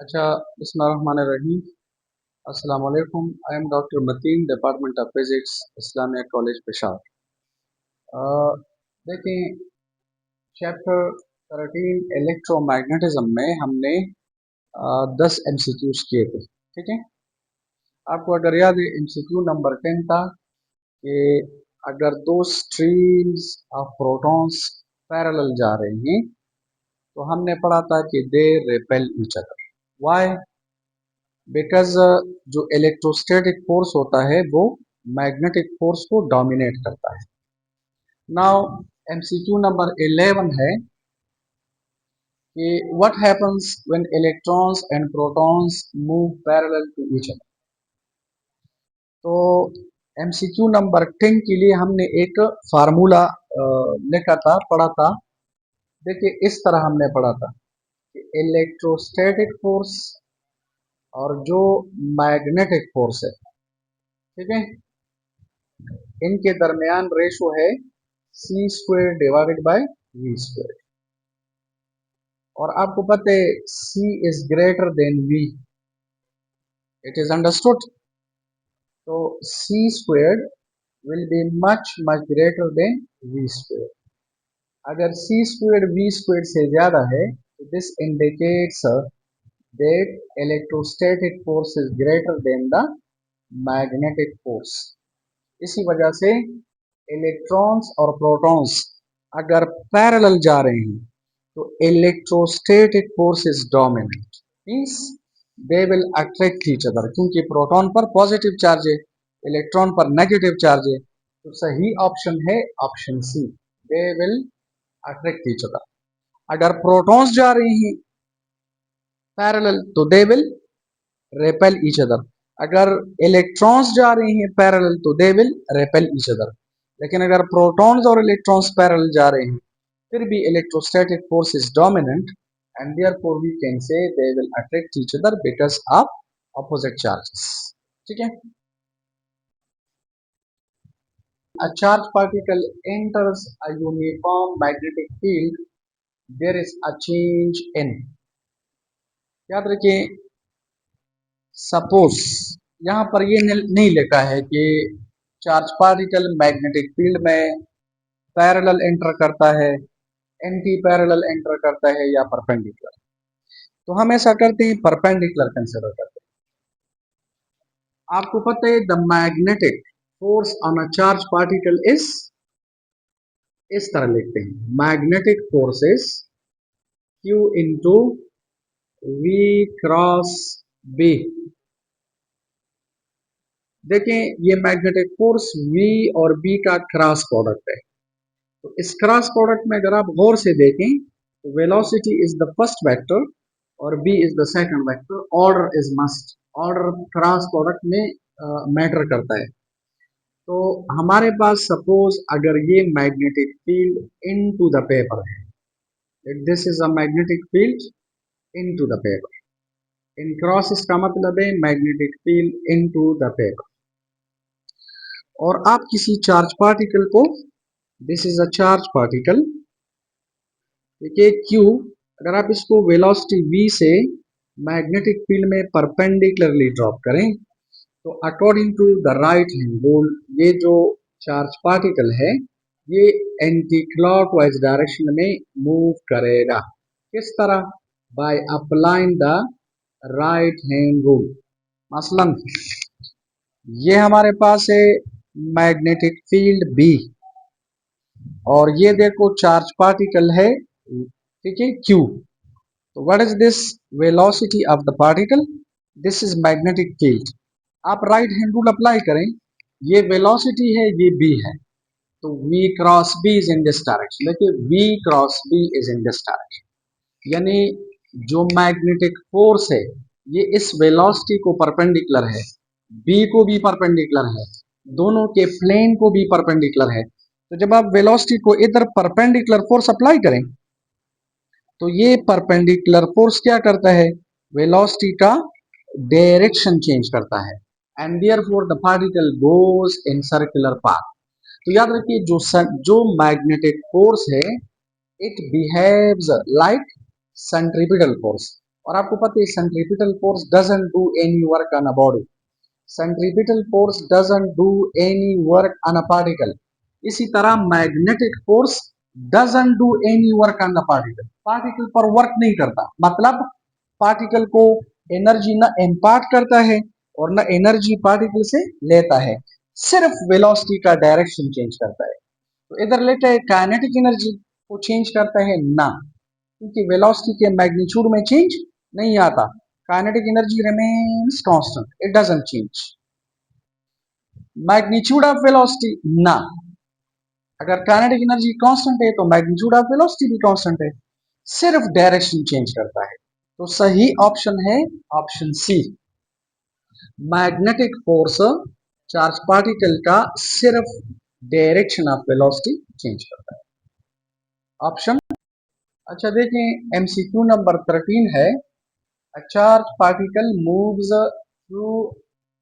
अच्छा, बिस्मिल्लाहिर्रहमानिर्रहीम। अस्सलाम वालेकुम। I am doctor Mateen, department of physics, Islamia College Peshawar. देखें, चैप्टर 13 इलेक्ट्रोमैग्नेटिज्म में हमने 10 एमसीक्यूज किए थे। ठीक है, आपको अगर याद है एमसीक्यू नंबर 10 था कि अगर दो स्ट्रीम्स ऑफ प्रोटॉन्स पैरेलल जा रहे हैं तो हमने पढ़ा था कि they repel each other. Why? Because जो इलेक्ट्रोस्टैटिक फोर्स होता है वो मैग्नेटिक फोर्स को डोमिनेट करता है। नाउ एमसीक्यू नंबर 11 है कि what happens when electrons and protons move parallel to each other. तो एमसीक्यू नंबर 10 के लिए हमने एक फार्मूला लिखा था, पढ़ा था। देखिए, इस तरह हमने पढ़ा था कि इलेक्ट्रोस्टैटिक फोर्स और जो मैग्नेटिक फोर्स है, ठीक है, इनके दरमियान रेशो है c square divided by v square. और आपको पता है c is greater than v, it is understood. तो c square will be much much greater than v square. अगर सी स्क्वेयर वी स्क्वेयर से ज्यादा है तो this indicates that electrostatic force is greater than the magnetic force. इसी वजह से electrons और प्रोटॉन्स अगर पैरेलल जा रहे हैं तो electrostatic force is dominant, means they will attract each other. क्योंकि प्रोटॉन पर पॉजिटिव चार्ज है, इलेक्ट्रॉन पर नेगेटिव चार्ज है, तो सही ऑप्शन है option C, they will attract each other. अगर प्रोटॉन्स जा रहे हैं पैरेलल तो they will repel each other. अगर इलेक्ट्रॉन्स जा रहे हैं पैरेलल तो they will repel each other. लेकिन अगर प्रोटॉन्स और इलेक्ट्रॉन्स पैरेलल जा रहे हैं फिर भी electrostatic force is dominant and therefore we can say they will attract each other because of opposite charges. ठीक है, a charged particle enters a uniform magnetic field, there is a change in, याद रखिए, suppose यहां पर ये नहीं लिखा है कि चार्ज पार्टिकल मैग्नेटिक फील्ड में पैरेलल एंटर करता है, एंटी पैरेलल एंटर करता है या परपेंडिकुलर। तो हम ऐसा करते हैं, परपेंडिकुलर कंसिडर करते हैं। आपको पता है the magnetic force on a charge particle is, इस तरह लिखते हैं, magnetic force is Q into V cross B। देखें, ये मैग्नेटिक फोर्स V और B का क्रॉस प्रोडक्ट है। तो इस क्रॉस प्रोडक्ट में अगर आप गौर से देखें तो velocity is the first vector और B is the second vector. Order is must, order cross product में मैटर करता है। तो हमारे पास सपोज अगर ये magnetic field into the paper है, this is a magnetic field into the paper, in cross इसका मतलब है magnetic field into the paper. और आप किसी चार्ज पार्टिकल को, this is a charge particle, देखिए Q, अगर आप इसको वेलोसिटी V से मैग्नेटिक फील्ड में परपेंडिकुलरली ड्रॉप करें तो according to the right hand rule ये जो चार्ज पार्टिकल है ये एंटी क्लॉकवाइज डायरेक्शन में मूव करेगा। किस तरह? By applying the right hand rule. मसलन ये हमारे पास है मैग्नेटिक फील्ड B और ये देखो चार्ज पार्टिकल है, ठीक है, Q। तो what is this? Velocity of the particle, this is magnetic field. आप राइट हैंड रूल अप्लाई करें, ये वेलोसिटी है, ये B है, तो V cross B is in this direction. देखिए V cross B is in this direction, यानी जो मैग्नेटिक फोर्स है ये इस वेलोसिटी को परपेंडिकुलर है, B को भी परपेंडिकुलर है, दोनों के प्लेन को भी परपेंडिकुलर है। तो जब आप वेलोसिटी को इधर परपेंडिकुलर फोर्स अप्लाई करें तो ये परपेंडिकुलर फोर्स क्या करता है? वेलोसिटी का डायरेक्शन चेंज करता है and therefore the particle goes in circular path. तो याद रखिए जो मैग्नेटिक फोर्स है it behaves like centripetal force. और आपको पता है centripetal force doesn't do any work on a body, centripetal force doesn't do any work on a particle. इसी तरह magnetic force doesn't do any work on the particle, particle पर work नहीं करता, मतलब पार्टिकल को एनर्जी न impart करता है और न एनर्जी पार्टिकल से लेता है, सिर्फ वेलोसिटी का डायरेक्शन चेंज करता है। तो इधर लेटा है काइनेटिक एनर्जी को चेंज करता है ना, क्योंकि वेलोसिटी के मैग्नीट्यूड में चेंज नहीं आता, kinetic energy remains constant, it doesn't change. Magnitude of velocity ना, अगर काइनेटिक एनर्जी कांस्टेंट है तो मैग्नीट्यूड ऑफ वेलोसिटी भी कांस्टेंट है, सिर्फ डायरेक्शन चेंज करता है। तो सही ऑप्शन है option C, magnetic force charge particle का सिर्फ डायरेक्शन ऑफ वेलोसिटी चेंज करता है, ऑप्शन। अच्छा देखें एमसीक्यू नंबर 13 है, a charge particle moves through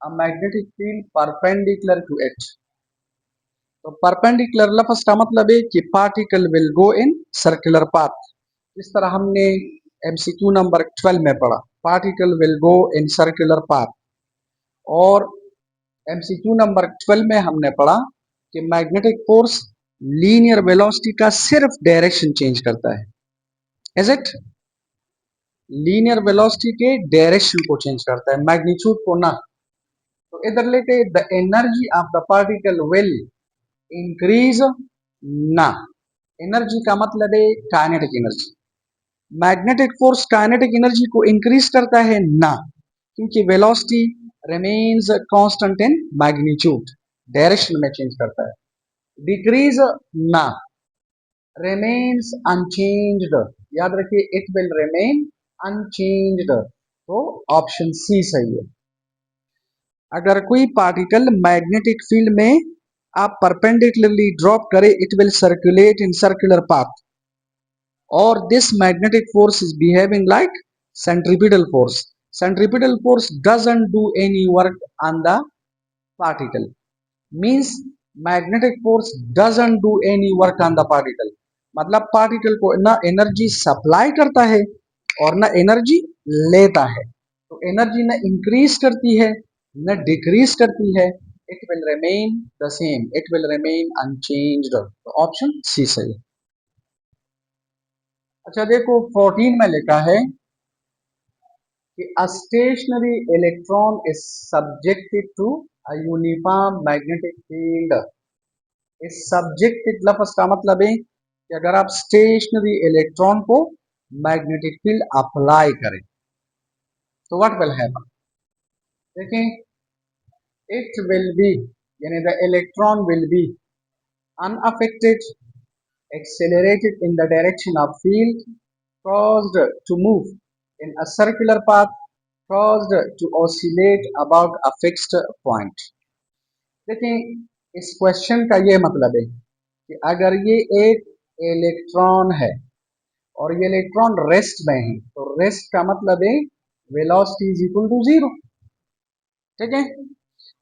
a magnetic field perpendicular to it. तो परपेंडिकुलर लफ्ज का मतलब है कि particle will go in circular path, इस तरह हमने एमसीक्यू नंबर 12 में पढ़ा, particle will go in circular path. और एमसीक्यू नंबर 12 में हमने पढ़ा कि मैग्नेटिक फोर्स लीनियर वेलोसिटी का सिर्फ डायरेक्शन चेंज करता है, इज इट? लीनियर वेलोसिटी के डायरेक्शन को चेंज करता है, मैग्नीट्यूड को ना। तो इधर लेके the energy of the particle will increase ना, एनर्जी का मतलब है kinetic energy, magnetic force kinetic energy को इंक्रीज करता है ना, क्योंकि velocity remains constant in magnitude, direction में चेंज करता है। डिक्रीज ना, रिमेन्स अनचेंज्ड, याद रखिए इट विल रिमेन अनचेंज्ड, तो ऑप्शन सी सही है। अगर कोई पार्टिकल मैग्नेटिक फील्ड में आप परपेंडिकुलरली ड्रॉप करें, it will circulate in circular path, और this magnetic force is behaving like centripetal force. Centripetal force doesn't do any work on the particle, means magnetic force doesn't do any work on the particle, मतलब particle को ना energy supply करता है और ना energy लेता है, तो एनर्जी ना इंक्रीज करती है ना डिक्रीज करती है, it will remain the same, it will remain unchanged, तो ऑप्शन सी सही है। अच्छा देखो 14 में लिखा है कि a stationary electron is subjected to a uniform magnetic field। इस subjected लफ्ज का मतलब है कि अगर आप स्टेशनरी इलेक्ट्रॉन को मैग्नेटिक फील्ड अप्लाई करें तो व्हाट विल हैपन, देखें इट विल बी, यानी the electron will be unaffected, accelerated in the direction of field, caused to move in a circular path, caused to oscillate about a fixed point। देखिए इस question का ये मतलब है कि अगर ये एक इलेक्ट्रॉन है और ये इलेक्ट्रॉन रेस्ट में है, तो रेस्ट का मतलब है velocity is equal to zero, ठीक है।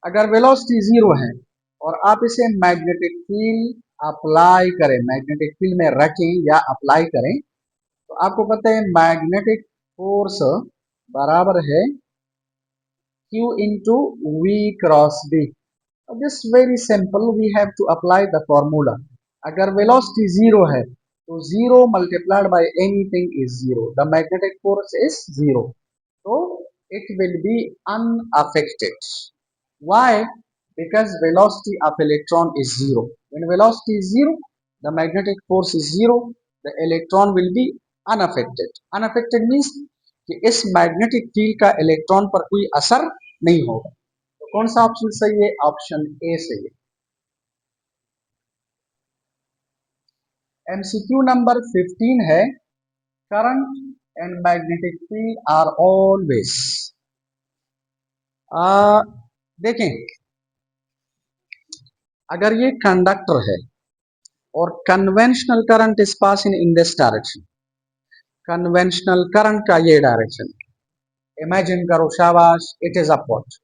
अगर वेलोसिटी जीरो है और आप इसे मैग्नेटिक फील्ड अप्लाई करें, मैग्नेटिक फील्ड में रखें या अप्लाई करें, तो आपको पता है मैग्नेटिक फोर्स बराबर है Q into V cross B। This very simple, we have to apply the formula. अगर वेलोसिटी जीरो है तो zero multiplied by anything is zero, the magnetic force is zero, तो it will be unaffected। Why? Because velocity of electron is zero. When velocity is zero, the magnetic force is zero, the electron will be unaffected। Unaffected means कि इस magnetic field का electron पर कोई असर नहीं होगा, तो कौन सा ऑप्शन सही है? ऑप्शन ए सही है। एमसीक्यू नंबर 15 है, current and magnetic field are always. देखें अगर ये कंडक्टर है और conventional current is pass in this direction, conventional current का ये डायरेक्शन इमेजिन करो, शाबाश, it is upward.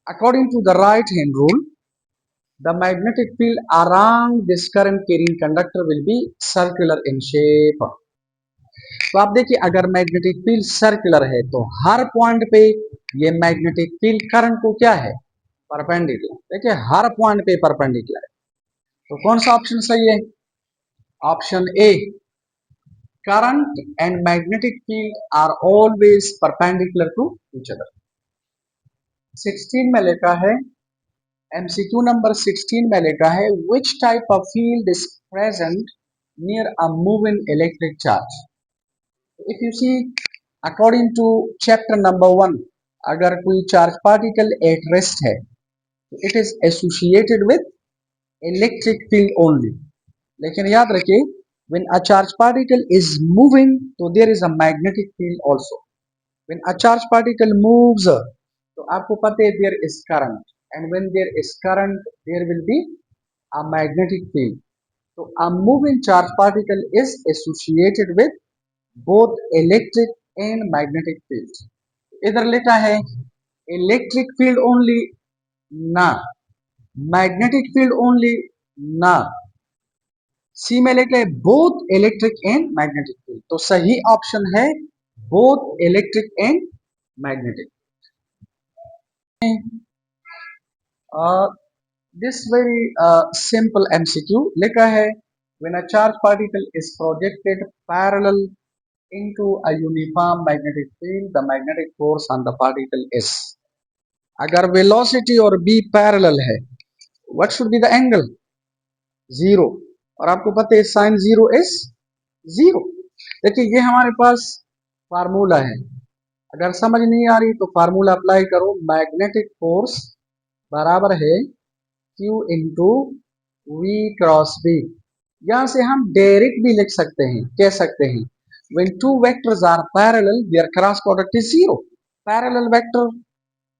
According to the right hand rule, the magnetic field around this current carrying conductor will be circular in shape। तो आप देखिए अगर magnetic field circular है तो हर पॉइंट पे ये मैग्नेटिक फील्ड करंट को क्या है, परपेंडिकुलर। देखिए हर पॉइंट पे परपेंडिकुलर है। तो कौन सा ऑप्शन सही है? Option A, current and magnetic field are always perpendicular to each other. 16 में लिखा है, एमसीक्यू नंबर 16 में लिखा है, which type of field is present near a moving electric charge. If you see according to chapter number 1, अगर कोई charge particle at rest है तो it is associated with electric field only. लेकिन याद रखिए, when a charge particle is moving तो there is a magnetic field also. when a charge particle moves तो आपको पता है there is current, and when there is current there will be a magnetic field. तो a moving charge particle is associated with both electric and magnetic fields. इधर लिखा है electric field only, ना magnetic field only, ना सी में लिखा है both electric and magnetic field. तो सही ऑप्शन है both electric and magnetic. This very simple MCQ लिखा है, when a charge particle is projected parallel into a uniform magnetic field the magnetic force on the particle is। अगर velocity और B parallel है, what should be the angle? Zero. और आपको पता है sign zero is zero. देखिए ये हमारे पास फार्मूला है, अगर समझ नहीं आ रही तो फार्मूला अप्लाई करो। मैग्नेटिक फोर्स बराबर है Q into we cross B. यहां से हम डायरेक्ट भी लिख सकते हैं, कह सकते हैं when two vectors are parallel their cross product is zero। Parallel vector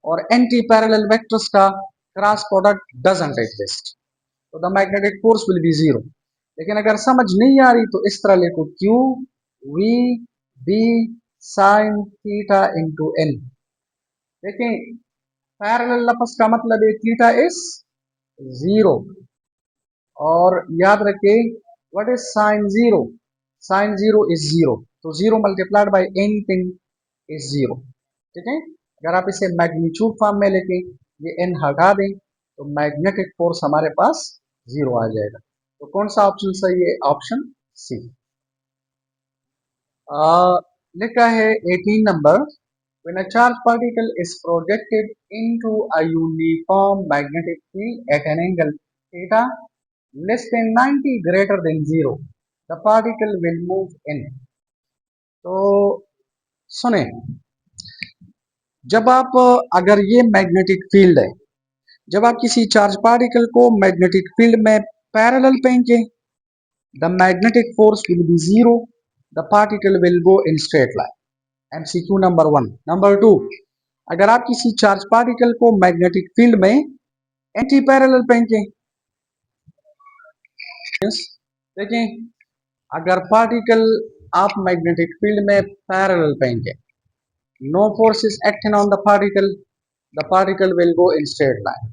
और एंटी पैरेलल वेक्टर्स का क्रॉस प्रोडक्ट डजंट एग्जिस्ट, तो the magnetic force will be zero. लेकिन अगर समझ नहीं आ रही तो इस तरह लिखो Q V B sine theta into N. देखें पैरेलल लफ्ज का मतलब है थीटा इज जीरो, और याद रखें what is sine zero? Sine zero is zero, तो zero multiplied by anything is zero. ठीक है, अगर आप इसे मैग्नीट्यूड फॉर्म में लिखें, ये एन हटा दें तो मैग्नेटिक फोर्स हमारे पास जीरो आ जाएगा। तो कौन सा ऑप्शन सही है? Option C. लिखा है 18 number, when a charge particle is projected into a uniform magnetic field at an angle theta less than 90 greater than 0 the particle will move in। तो सुने, जब आप अगर ये मैग्नेटिक फील्ड है, जब आप किसी चार्ज पार्टिकल को मैग्नेटिक फील्ड में पैरेलल पेंगे the magnetic force will be zero, the particle will go in straight line. MCQ number 1। Number 2, अगर आप किसी चार्ज पार्टिकल को मैग्नेटिक फील्ड में एंटी पैरेलल पेंगे, देखें अगर पार्टिकल आप मैग्नेटिक फील्ड में पैरेलल पेंगे, no force is acting on the particle will go in straight line.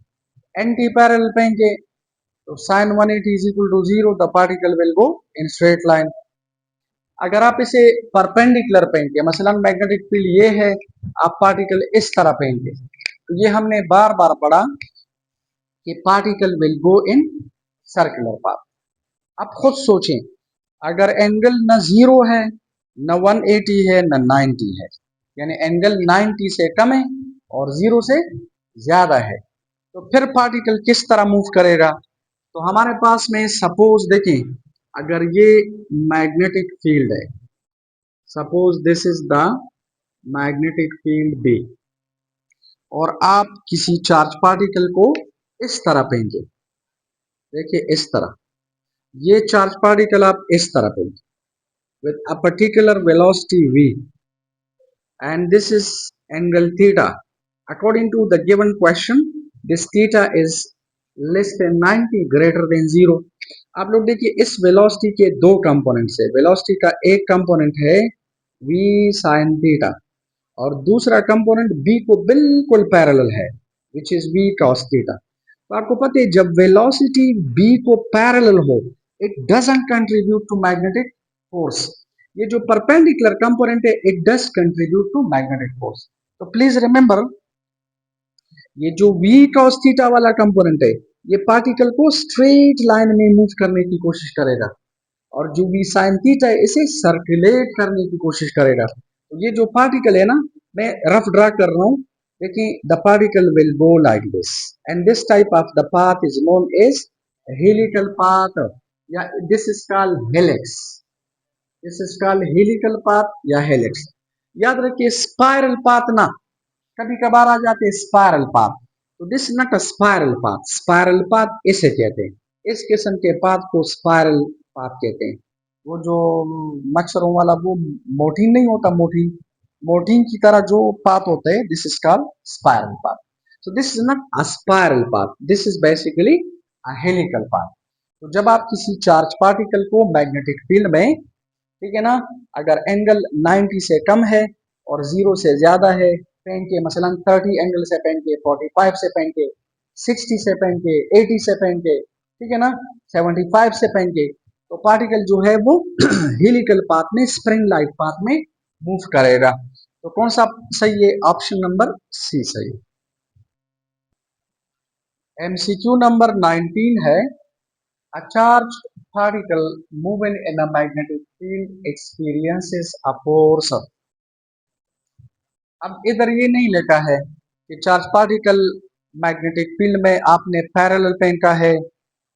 Anti parallel पेंगे तो sine 180 is equal to zero, the particle will go in straight line. अगर आप इसे परपेंडिकुलर पेंगे, मसलन magnetic field ये है, आप पार्टिकल इस तरह पेंगे, तो ये हमने बार बार पढ़ा कि particle will go in circular path. आप खुद सोचें, अगर एंगल न जीरो है, न 180 है, न 90 है, यानी एंगल 90 से कम है और जीरो से ज्यादा है, तो फिर पार्टिकल किस तरह मूव करेगा? तो हमारे पास में सपोज देखें, अगर ये मैग्नेटिक फील्ड है, suppose this is the magnetic field B, और आप किसी चार्ज पार्टिकल को इस तरह पेंगे, देखिए इस तरह, ये चार्ज पार्टिकल आप इस तरह पेंगे with a particular velocity v and this is angle theta. According to the given question this theta is less than 90 greater than 0। आप लोग देखिए इस वेलोसिटी के दो कंपोनेंट्स है, वेलोसिटी का एक कंपोनेंट है v sin थीटा और दूसरा कंपोनेंट b को बिल्कुल पैरेलल है which is v cos theta. तो आपको पता है जब वेलोसिटी b को पैरेलल हो it doesn't contribute to magnetic force, ये जो परपेंडिकुलर कंपोनेंट है it does contribute to magnetic force. तो प्लीज रिमेंबर ये जो v cos थीटा वाला कंपोनेंट है ये पार्टिकल को स्ट्रेट लाइन में मूव करने की कोशिश करेगा और जो v sin थीटा है इसे सर्कुलेट करने की कोशिश करेगा। तो ये जो पार्टिकल है ना, मैं रफ ड्रा कर रहा हूं, देखिए the particle will go like this and this type of the path is known as helical path या this is called helix. This is called helical path या हेलिक्स। याद रखिए स्पाइरल पाथ ना कभी कभार आ जाते हैं स्पाइरल पाथ, तो this not a spiral path. Spiral path इसे कहते हैं, इस किस्म के पाथ को स्पाइरल पाथ कहते हैं। वो जो मच्छरों वाला वो मोटीन नहीं होता, मोटीन मोटीन की तरह जो पाथ होता है this is called spiral path. So this is not a spiral path, this is basically a helical path. तो जब आप किसी चार्ज पार्टिकल को मैग्नेटिक फील्ड में, ठीक है ना, अगर एंगल 90 से कम है और 0 से ज्यादा है, पेन के मसलन 30 एंगल से पेन के, 45 से पेन के, 60 से पेन के, 80 से पेन के, ठीक है ना, 75 से पेन के, तो पार्टिकल जो है वो हेलिकल पाथ में, स्प्रिंग लाइक पाथ में मूव करेगा। तो कौन सा सही है? ऑप्शन नंबर सी सही है। एमसीक्यू नंबर 19 है, a charged particle moving in a magnetic field experiences a force। अब इधर ये नहीं लिखा है कि चार्ज पार्टिकल मैग्नेटिक फील्ड में आपने पैरेलल फेंका है,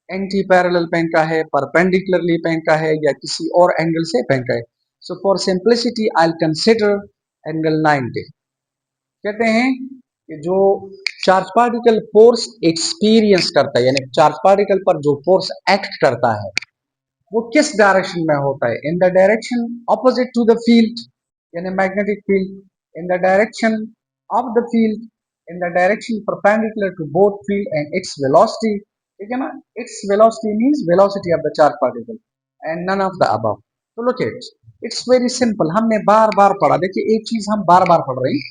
एंटी पैरेलल फेंका है, परपेंडिकुलरली फेंका है या किसी और एंगल से फेंका है। So for simplicity I will consider angle 90। कहते हैं कि जो चार्ज पार्टिकल फोर्स एक्सपीरियंस करता है, यानी चार्ज पार्टिकल पर जो फोर्स एक्ट करता है वो किस डायरेक्शन में होता है? In the direction opposite to the field, यानी magnetic field, in the direction of the field, in the direction perpendicular to both field and its velocity. ठीक है ना, its velocity means velocity of the charge particle and none of the above. तो look it, it's very simple, हमने बार बार पढ़ा। देखिए एक चीज हम बार बार पढ़ रहे हैं,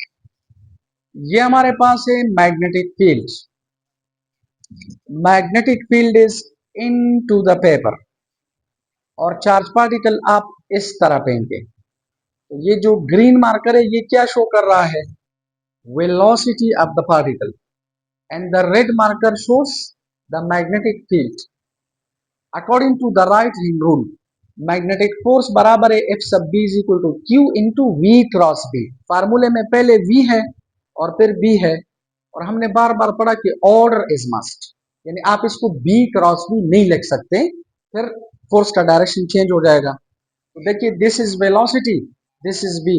ये हमारे पास है magnetic field. Magnetic field is into the paper और चार्ज पार्टिकल आप इस तरह पेंगे। तो ये जो ग्रीन मार्कर है ये क्या शो कर रहा है? Velocity of the particle and the red marker shows the magnetic field. According to the right hand rule magnetic force बराबर है F sub B is equal to Q into we cross B. फार्मूले में पहले we है और फिर B है, और हमने बार बार पढ़ा कि ऑर्डर इज मस्ट, यानी आप इसको बी क्रॉस बी नहीं लिख सकते, फिर फोर्स का डायरेक्शन चेंज हो जाएगा। तो देखिए this is velocity, this is B.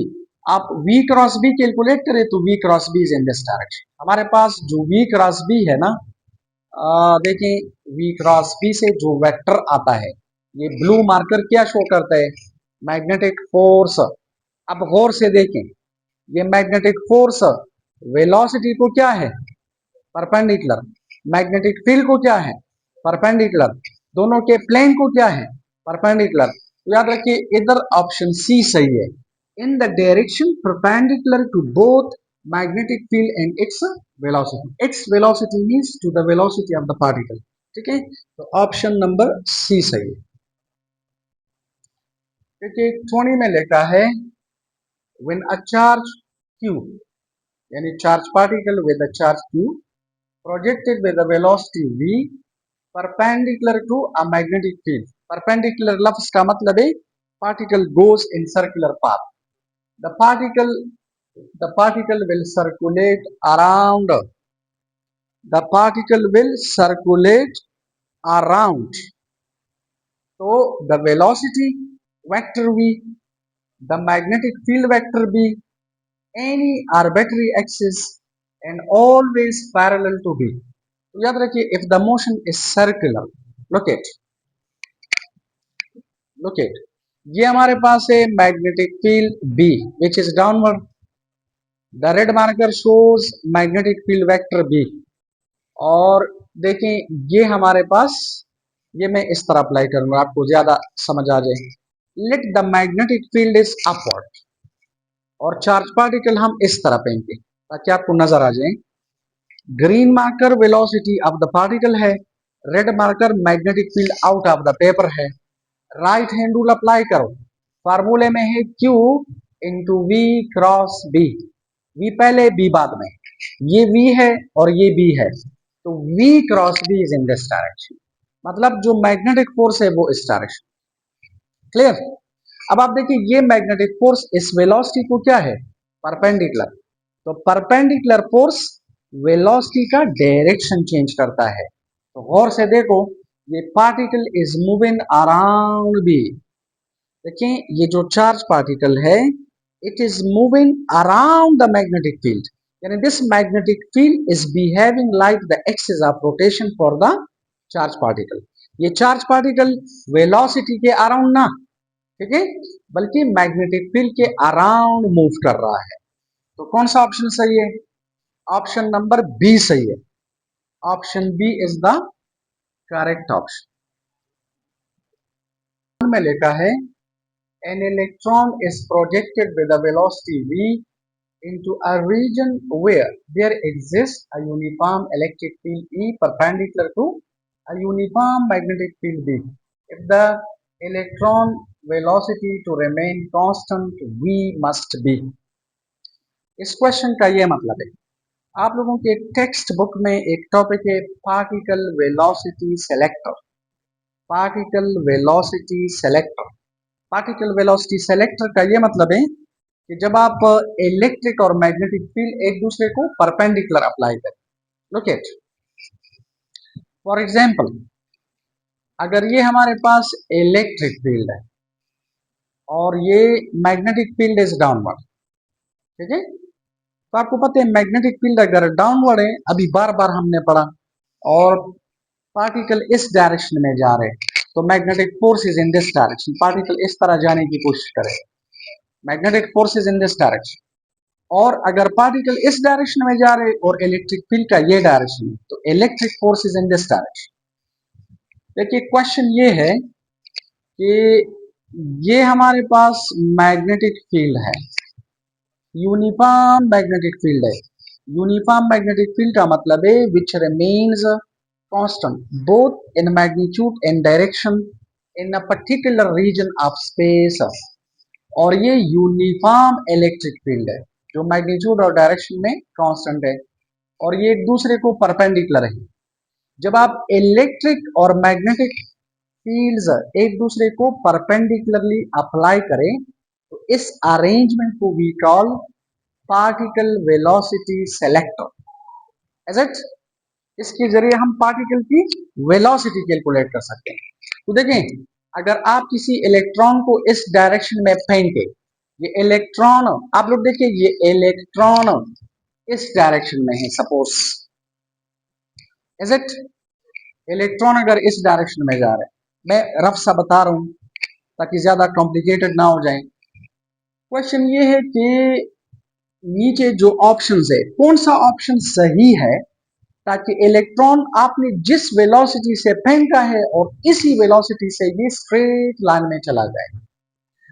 आप v क्रॉस बी कैलकुलेट करें तो v cross B is in this direction. हमारे पास जो v क्रॉस बी है ना, देखिए v क्रॉस बी से जो वेक्टर आता है, ये ब्लू मार्कर क्या शो करता है? Magnetic force. अब गौर से देखें, ये मैग्नेटिक फोर्स वेलोसिटी को क्या है? परपेंडिकुलर। मैग्नेटिक फील्ड को क्या है? परपेंडिकुलर। दोनों के प्लेन को क्या है? परपेंडिकुलर। तो याद रखिए इधर ऑप्शन सी सही है, in the direction perpendicular to both magnetic field and its velocity. Its velocity means to the velocity of the particle. ठीक है, तो ऑप्शन नंबर सी सही है। देखिए 20 में लिखा है व्हेन अ चार्ज q, यानी charge particle with a charge q projected with a velocity v perpendicular to a magnetic field। perpendicular लफ्ज का मतलब है particle goes in circular path। the particle the particle will circulate around the particle will circulate around so the velocity vector v, the magnetic field vector b, any arbitrary axis and always parallel to b। तो याद रखिए if the motion is circular, look at ये हमारे पास है magnetic field B which is downward. The red marker shows magnetic field vector B, और देखें ये हमारे पास, ये मैं इस तरह अप्लाई करूंगा आपको ज्यादा समझ आ जाए। Let the magnetic field is upward और चार्ज पार्टिकल हम इस तरह पेंगे ताकि आपको नजर आ जाए। Green marker velocity of the particle है, red marker magnetic field out of the paper है। राइट हैंड रूल अप्लाई करो, फार्मूले में है Q into we cross b, v पहले बी बाद में, ये V है और ये B है, तो V cross B is in this direction, मतलब जो मैग्नेटिक फोर्स है वो इस डायरेक्शन। क्लियर? अब आप देखिए ये मैग्नेटिक फोर्स इस वेलोसिटी को क्या है, परपेंडिकुलर, तो परपेंडिकुलर फोर्स वेलोसिटी का डायरेक्शन चेंज करता है। तो गौर से देखो, ये particle is moving around b, देखिए ये जो चार्ज पार्टिकल है it is moving around the magnetic field, यानी this magnetic field is behaving like the axis of rotation for the charge particle. ये चार्ज पार्टिकल वेलोसिटी के around ना, ठीक है, बल्कि मैग्नेटिक फील्ड के अराउंड मूव कर रहा है। तो कौन सा ऑप्शन सही है? ऑप्शन नंबर बी सही है। Option B is the correct option. में लिखा है an electron is projected with a velocity v into a region where there exists a uniform electric field E perpendicular to a uniform magnetic field B. If the electron velocity to remain constant v must be। इस question का ये मतलब है, आप लोगों के text book में एक टॉपिक है particle velocity selector, particle velocity selector. Particle velocity selector का ये मतलब है कि जब आप इलेक्ट्रिक और मैग्नेटिक फील्ड एक दूसरे को परपेंडिकुलर अप्लाई करें। लुक एट, फॉर एग्जांपल अगर ये हमारे पास इलेक्ट्रिक फील्ड है और ये मैग्नेटिक फील्ड इज डाउनवर्ड, ठीक है, तो आपको पता है मैग्नेटिक फील्ड अगर डाउनवर्ड है, अभी बार बार हमने पढ़ा, और पार्टिकल इस डायरेक्शन में जा रहे हैं, तो magnetic force is in this direction, particle इस तरह जाने की कोशिश करे, magnetic force is in this direction. और अगर पार्टिकल इस डायरेक्शन में जा रहे और इलेक्ट्रिक फील्ड का ये डायरेक्शन है, तो electric force is in this direction. देखिए क्वेश्चन ये है कि ये हमारे पास मैग्नेटिक फील्ड है, यूनिफॉर्म मैग्नेटिक फील्ड है। यूनिफॉर्म मैग्नेटिक फील्ड का मतलब है which remains constant both in magnitude and direction in a particular region of space, और ये यूनिफॉर्म इलेक्ट्रिक फील्ड है जो मैग्नीट्यूड और डायरेक्शन में कांस्टेंट है, और ये एक दूसरे को परपेंडिकुलर है। जब आप इलेक्ट्रिक और मैग्नेटिक फील्ड्स एक दूसरे को परपेंडिकुलरली अप्लाई करें तो इस अरेंजमेंट को we call particle velocity selector, is it? इसके जरिए हम पार्टिकल की वेलोसिटी कैलकुलेट कर सकते हैं। तो देखें, अगर आप किसी इलेक्ट्रॉन को इस डायरेक्शन में फेंके, ये इलेक्ट्रॉन, आप लोग देखिए ये इलेक्ट्रॉन इस डायरेक्शन में है सपोज, इज इट? इलेक्ट्रॉन अगर इस डायरेक्शन में जा रहे हैं, मैं रफ सा बता रहा हूं ताकि ज्यादा कॉम्प्लिकेटेड ना हो जाए। क्वेश्चन ये है कि नीचे जो ऑप्शंस है कौन सा ऑप्शन सही है, ताकि इलेक्ट्रॉन आपने जिस वेलोसिटी से फेंका है और इसी वेलोसिटी से ये स्ट्रेट लाइन में चला जाए।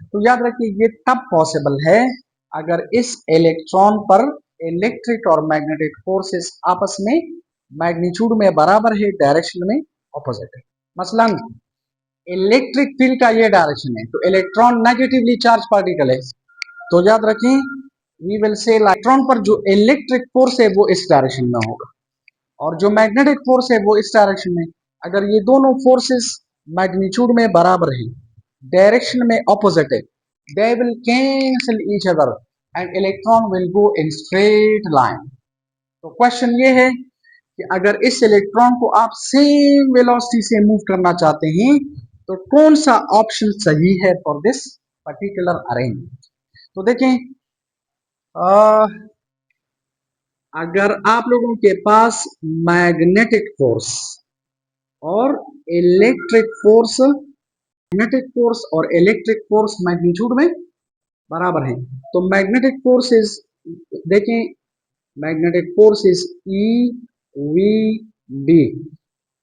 तो याद रखिए ये तब पॉसिबल है अगर इस इलेक्ट्रॉन पर इलेक्ट्रिक और मैग्नेटिक फोर्सेस आपस में मैग्नीट्यूड में बराबर है, डायरेक्शन में ऑपोजिट है। मसलन इलेक्ट्रिक फील्ड का ये डायरेक्शन है तो इलेक्ट्रॉन नेगेटिवली चार्ज पार्टिकल है, तो याद रखें वी विल से इलेक्ट्रॉन पर जो इलेक्ट्रिक फोर्स है वो इस डायरेक्शन में होगा और जो मैग्नेटिक फोर्स है वो इस डायरेक्शन में। अगर ये दोनों फोर्सेस मैग्नीट्यूड में बराबर है, डायरेक्शन में ऑपोजिट है, they will cancel each other and electron will go in straight line. तो क्वेश्चन ये है कि अगर इस इलेक्ट्रॉन को आप सेम वेलोसिटी से मूव करना चाहते हैं तो कौन सा ऑप्शन सही है फॉर दिस पर्टिकुलर अरेंजमेंट। तो देखें, अगर आप लोगों के पास मैग्नेटिक फोर्स और इलेक्ट्रिक फोर्स, मैग्नेटिक फोर्स और इलेक्ट्रिक फोर्स मैग्नीट्यूड में बराबर है, तो मैग्नेटिक फोर्स इज, देखें magnetic force is E V B,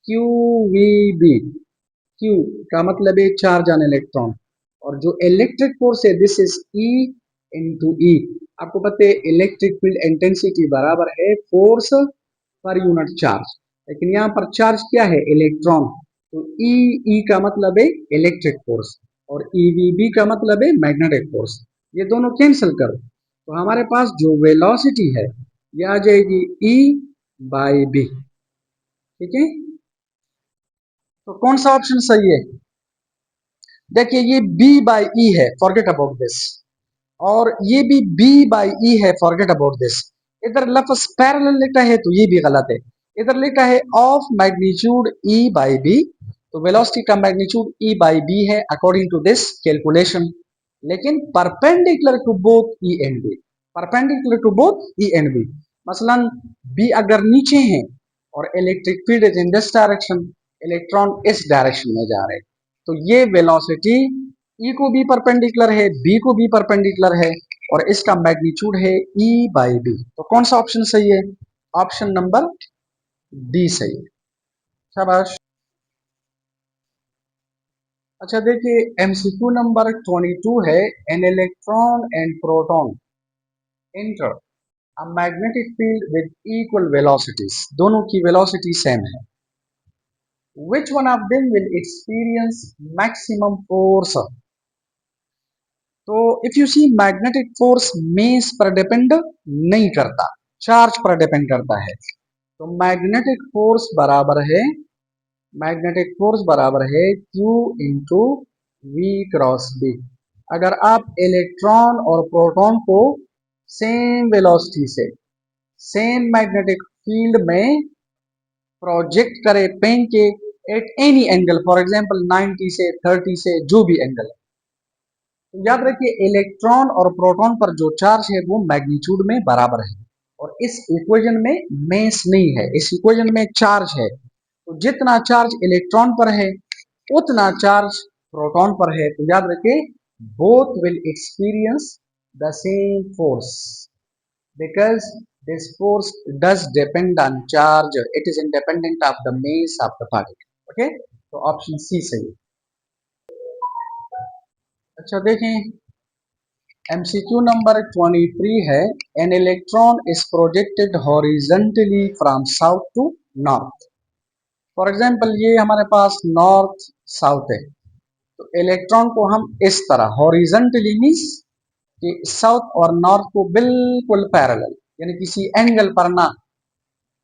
Q V B, Q का मतलब है चार्ज ऑन इलेक्ट्रॉन, और जो इलेक्ट्रिक फोर्स है this is E into E. आपको पता है इलेक्ट्रिक फील्ड इंटेंसिटी बराबर है फोर्स पर यूनिट चार्ज, लेकिन यहाँ पर चार्ज क्या है, इलेक्ट्रॉन, तो ई ई का मतलब है इलेक्ट्रिक फोर्स। और EVB का मतलब है मैग्नेटिक फोर्स। ये दोनों कैंसिल करो तो हमारे पास जो वेलोसिटी है ये आ जाएगी E/B। ठीक है, तो कौन सा ऑप्शन सही है? देखिए ये B/E है, फॉरगेट अबाउट दिस। और ये भी B/E है, फॉरगेट अबाउट दिस। इधर लफ्ज पैरेलल लिखा है तो ये भी गलत है। इधर लिखा है ऑफ मैग्नीट्यूड E/B, तो वेलोसिटी का मैग्नीट्यूड E/B है अकॉर्डिंग टू दिस कैलकुलेशन। लेकिन perpendicular to both E and B, perpendicular to both E and B। मसलन B अगर नीचे है और electric field is in this direction, electron इस डायरेक्शन में जा रहे हैं, तो ये वेलोसिटी E को भी परपेंडिकुलर है, B को भी परपेंडिकुलर है, और इसका मैग्नीट्यूड है E/B। तो कौन सा ऑप्शन सही है? ऑप्शन नंबर डी सही है। शाबाश। अच्छा देखिए MCQ नंबर 22 है, an electron and proton enter a magnetic field with equal velocities, दोनों की वेलोसिटी सेम है। Which one of them will experience maximum force? तो if you see magnetic force mass पर डिपेंड नहीं करता, चार्ज पर depend करता है। तो मैग्नेटिक फोर्स बराबर है Q into we cross B. अगर आप इलेक्ट्रॉन और प्रोटॉन को सेम वेलोसिटी से सेम मैग्नेटिक फील्ड में प्रोजेक्ट करें पेन के at any angle, for example 90 से 30 से जो भी एंगल, तो याद रखिए इलेक्ट्रॉन और प्रोटॉन पर जो चार्ज है वो मैग्नीट्यूड में बराबर है। और इस इक्वेशन में मेस नहीं है, इस इक्वेशन में चार्ज है। तो जितना चार्ज इलेक्ट्रॉन पर है उतना चार्ज प्रोटॉन पर है। तो याद रखिए both will experience the same force because this force does depend on charge, it is independent of the mass of the particle. Okay, तो ऑप्शन सी सही है। अच्छा देखें MCQ नंबर 23 है, an electron is projected horizontally from south to north. For example ये हमारे पास north south है, तो इलेक्ट्रॉन को हम इस तरह हॉरिजेंटली मींस कि साउथ और नॉर्थ को बिल्कुल पैरेलल यानी किसी एंगल पर ना,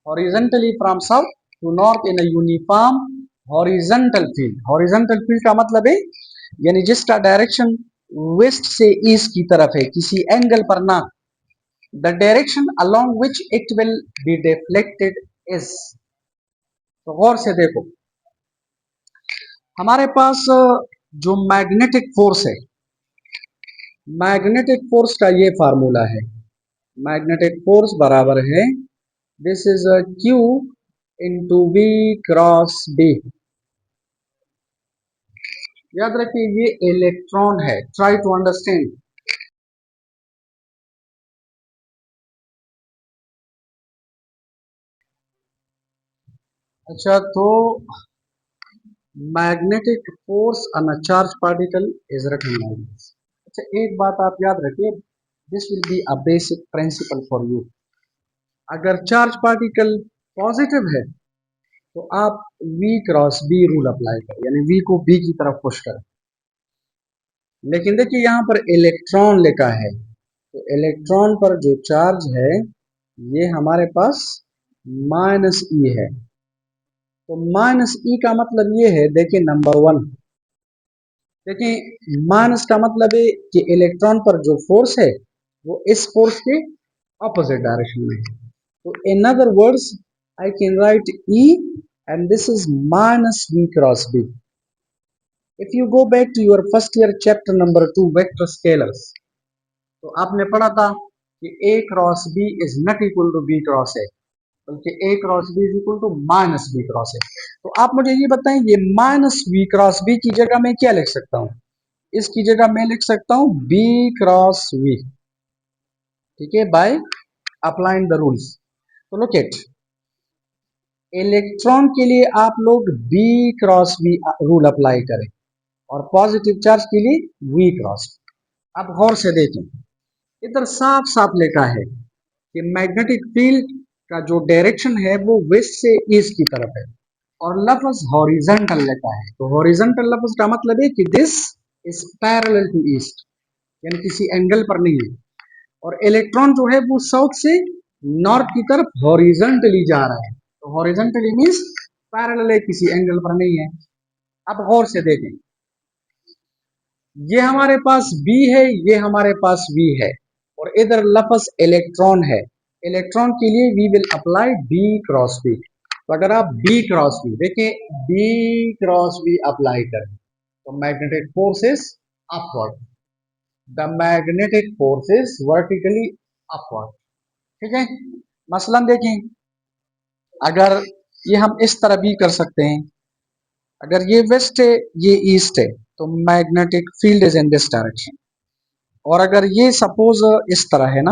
horizontally from south to north in a uniform horizontal field. Horizontal field का मतलब है यानी जिसका डायरेक्शन वेस्ट से ईस्ट की तरफ है, किसी एंगल पर ना, the direction along which it will be deflected is. तो गौर से देखो हमारे पास जो मैग्नेटिक फोर्स है, मैग्नेटिक फोर्स का ये फार्मूला है, मैग्नेटिक फोर्स बराबर है this is Q into we cross B. याद रखिए ये इलेक्ट्रॉन है, ट्राई टू अंडरस्टैंड। अच्छा तो magnetic force on a charge particle is written like this. अच्छा एक बात आप याद रखिए, this will be a basic principle for you. अगर चार्ज पार्टिकल पॉजिटिव है तो आप V cross B rule apply करें, यानी V को B की तरफ पुश करें। लेकिन देखिए यहाँ पर इलेक्ट्रॉन लिखा है, तो इलेक्ट्रॉन पर जो चार्ज है ये हमारे पास -E है। तो -E का मतलब ये है, देखिए नंबर वन, देखिए माइनस का मतलब है कि इलेक्ट्रॉन पर जो फोर्स है वो इस फोर्स के ऑपोजिट डायरेक्शन में है। तो in other words I can write E and this is -V cross B. If you go back to your first year chapter number 2 vector scalars, तो आपने पढ़ा था कि A cross B is not equal to B cross A, बल्कि A cross B is equal to -V cross A। तो आप मुझे ये बताएं ये -V क्रॉस B की जगह मैं क्या लिख सकता हूँ? इसकी जगह मैं लिख सकता हूँ B क्रॉस V, ठीक है, बाय अप्लाइंग द रूल्स। तो लुक एट, इलेक्ट्रॉन के लिए आप लोग B cross V rule apply करें और पॉजिटिव चार्ज के लिए V क्रॉस। अब गौर से देखें, इधर साफ साफ लिखा है कि मैग्नेटिक फील्ड का जो डायरेक्शन है वो वेस्ट से ईस्ट की तरफ है, और लफ्ज हॉरिजॉन्टल लिखा है। तो हॉरिजॉन्टल लफ्ज का मतलब है कि this is parallel to east, यानी किसी एंगल पर नहीं है, और इलेक्ट्रॉन जो है वो साउथ से नॉर्थ की तरफ हॉरिजॉन्टली जा रहा है। तो हॉरिजॉन्टली मींस पैरेलल है, किसी एंगल पर नहीं है। अब गौर से देखें, ये हमारे पास बी है, ये हमारे पास वी है, और इधर लफ्ज इलेक्ट्रॉन है। इलेक्ट्रॉन के लिए we will apply B cross B. तो अगर आप बी क्रॉस बी देखें, बी क्रॉस बी अप्लाई करें तो magnetic force is upward, the magnetic force is vertically upward. ठीक है, मसलन देखें, अगर ये हम इस तरह भी कर सकते हैं, अगर ये वेस्ट है, ये ईस्ट है, तो magnetic field is in this direction. और अगर ये सपोज इस तरह है ना,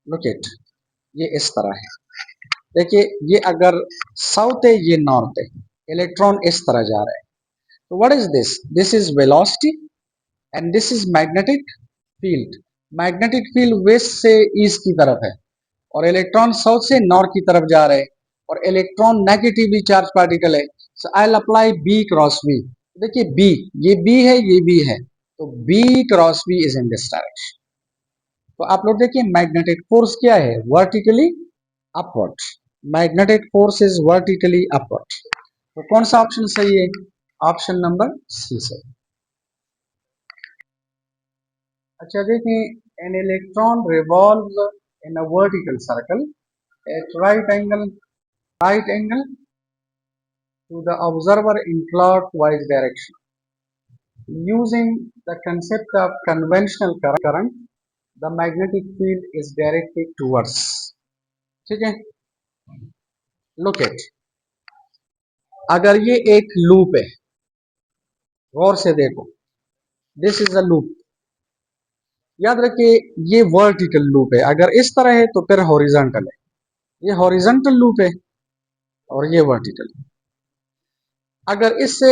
लुक इट, ये इस तरह है, देखिए ये अगर साउथ है, ये नॉर्थ है, इलेक्ट्रॉन इस तरह जा रहा है, तो what is this? This is velocity and this is magnetic field. Magnetic field west से ईस्ट की तरफ है, और इलेक्ट्रॉन साउथ से नॉर्थ की तरफ जा रहे हैं, और इलेक्ट्रॉन नेगेटिवली चार्ज पार्टिकल है। So I will apply B cross b. देखिए बी, ये बी है, ये बी है, तो b cross B is in this direction. तो आप लोग देखिए मैग्नेटिक फोर्स क्या है? Vertically upward. Magnetic force is vertically upward. तो कौन सा ऑप्शन सही है? ऑप्शन नंबर सी सही। अच्छा देखिए, an electron revolves in a vertical circle eight right angle to the observer in clockwise direction. Using the concept of conventional current, the magnetic field is directed towards. ठीक है, look at, अगर ये एक loop है, गौर से देखो, this is a loop, याद रखिए ये वर्टिकल लूप है, अगर इस तरह है तो फिर हॉरिजॉन्टल है, ये हॉरिजॉन्टल लूप है और ये वर्टिकल। अगर इससे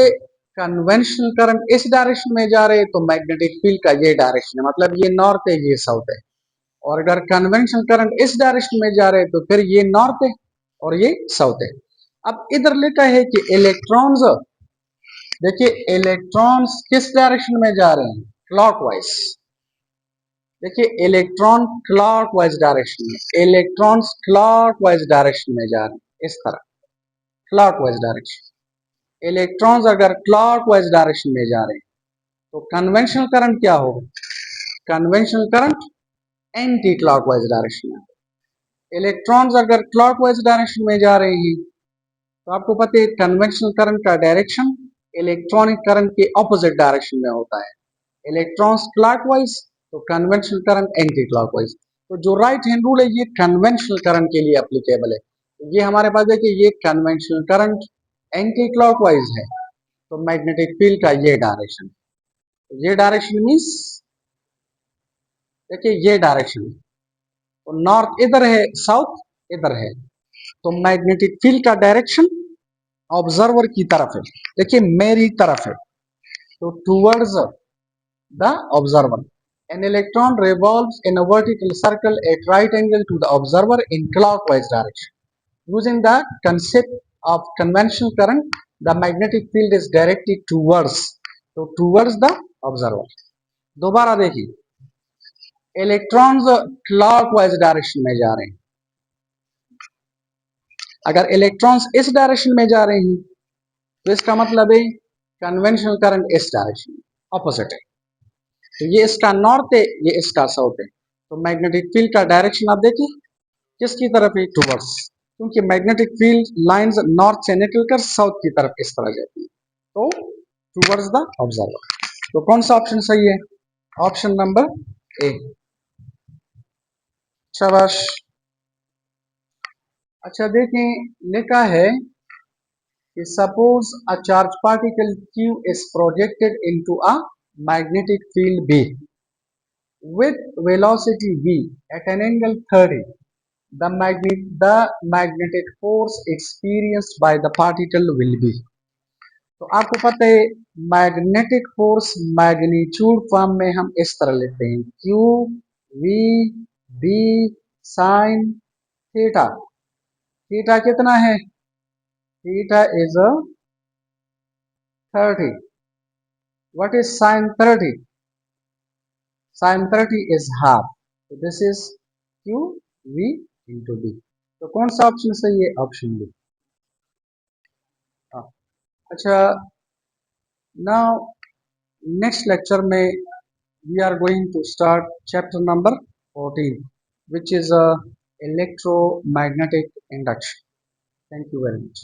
कन्वेंशनल करंट इस डायरेक्शन में जा रहे हैं तो मैग्नेटिक फील्ड का ये डायरेक्शन है, मतलब ये नॉर्थ है, ये साउथ है। और अगर कन्वेंशनल करंट इस डायरेक्शन में जा रहे हैं तो फिर ये नॉर्थ है और ये साउथ है। अब इधर लिखा है कि इलेक्ट्रॉन्स, देखिए इलेक्ट्रॉन्स किस डायरेक्शन में जा रहे हैं? क्लॉकवाइज। देखिए इलेक्ट्रॉन क्लॉकवाइज डायरेक्शन में, इलेक्ट्रॉन्स क्लॉकवाइज डायरेक्शन में जा रहे हैं, इस तरह क्लॉकवाइज डायरेक्शन। इलेक्ट्रॉन्स अगर क्लॉकवाइज डायरेक्शन में जा रहे हैं तो कन्वेंशनल करंट क्या होगा? Conventional current anti clockwise direction में। इलेक्ट्रॉन्स अगर क्लॉकवाइज डायरेक्शन में जा रहे हैं तो आपको पता है कन्वेंशनल करंट का डायरेक्शन इलेक्ट्रॉनिक करंट के ऑपोजिट डायरेक्शन में होता है। इलेक्ट्रॉन्स क्लॉकवाइज तो कन्वेंशनल करंट एंटी क्लॉकवाइज। तो जो राइट हैंड रूल है ये कन्वेंशनल करंट के लिए एप्लीकेबल है। तो ये हमारे पास है कि ये कन्वेंशनल करंट एंटी क्लॉकवाइज है, तो मैग्नेटिक फील्ड का ये डायरेक्शन, ये डायरेक्शन मीन्स, देखिए ये डायरेक्शन, तो नॉर्थ इधर है, साउथ इधर है, तो मैग्नेटिक फील्ड का डायरेक्शन ऑब्जर्वर की तरफ है, देखिए मेरी तरफ है, तो towards the observer. An electron revolves in a vertical circle at right angle to the observer in clockwise direction. Using the concept of conventional current, the magnetic field is directed towards, तो towards the observer। दोबारा देखिए, electrons clockwise direction में जा रहे हैं, अगर electrons इस direction में जा रहे हैं तो इसका मतलब है कन्वेंशनल करंट इस डायरेक्शन में ऑपोजिट है, तो ये इसका नॉर्थ है, ये इसका साउथ है, तो मैग्नेटिक फील्ड का डायरेक्शन आप देखिए किसकी तरफ है? टुवर्ड्स, क्योंकि मैग्नेटिक फील्ड लाइंस नॉर्थ से निकलकर साउथ की तरफ इस तरह जाती है, तो टुवर्ड्स द ऑब्जर्वर। तो कौन सा ऑप्शन सही है? Option number A. शाबाश। अच्छा देखें, लिखा है suppose a charge particle Q is projected into a magnetic field B with velocity v at an angle 30. The magnetic force experienced by the particle will be। तो आपको पता है मैग्नेटिक फोर्स मैग्नीट्यूड फॉर्म में हम इस तरह लेते हैं, Q V B sine theta. Theta कितना है? Theta is 30, What is sin 30? Sin 30 is half. So this is Q V into D. तो कौन सा ऑप्शन सही है? Option D. अच्छा, now next lecture में we are going to start chapter number 14, which is electromagnetic induction. Thank you very much.